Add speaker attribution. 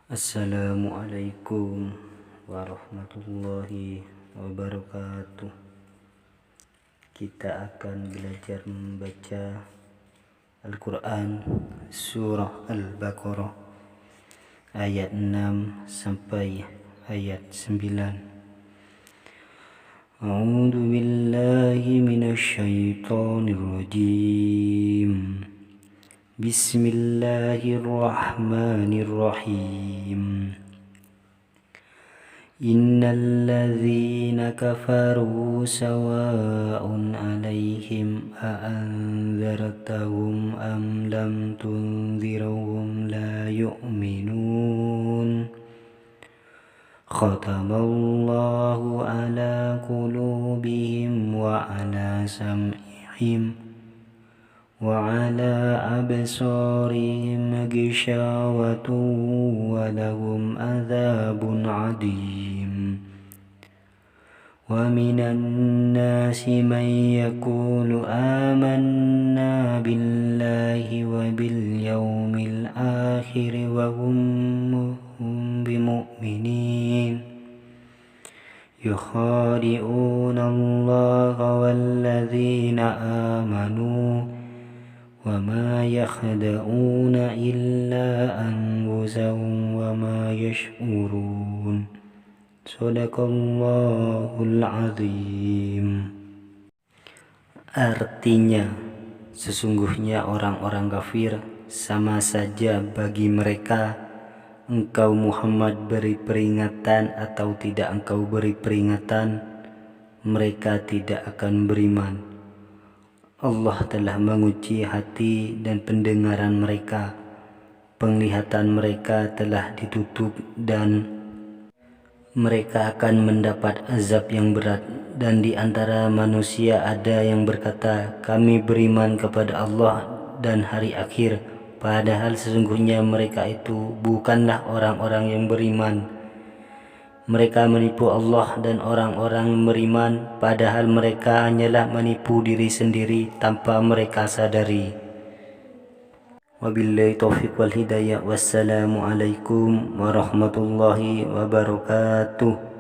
Speaker 1: Assalamualaikum warahmatullahi wabarakatuh. Kita akan belajar membaca Al-Quran Surah Al-Baqarah ayat 6 sampai ayat 9. A'udzu billahi minasy syaithanir rajim. Bismillahirrahmanirrahim. Innal ladzina kafaru sawa'un 'alaihim a anzartahum am lam tunzirhum la yu'minun. Khatamallahu 'ala qulubihim wa 'ala sam'ihim wa 'ala absarihim ghishawatun wa lahum adzabun 'adzim. Wa minan nasi man yaqulu amanna billahi wa bil yaumil akhir wa hum bimu'minin. Yukhadi'una Allaha walladzina amanu wa ma yakhda'una illa anfusahum wa ma yash'urun. Shadaqallahul azim. Artinya, sesungguhnya orang-orang kafir sama saja bagi mereka engkau Muhammad beri peringatan atau tidak engkau beri peringatan, mereka tidak akan beriman. Allah telah menguji hati dan pendengaran mereka, penglihatan mereka telah ditutup dan mereka akan mendapat azab yang berat. Dan di antara manusia ada yang berkata, kami beriman kepada Allah dan hari akhir, padahal sesungguhnya mereka itu bukanlah orang-orang yang beriman. Mereka menipu Allah dan orang-orang beriman, padahal mereka hanyalah menipu diri sendiri tanpa mereka sadari. Wabillahi taufiq wal hidayah. Wassalamualaikum warahmatullahi wabarakatuh.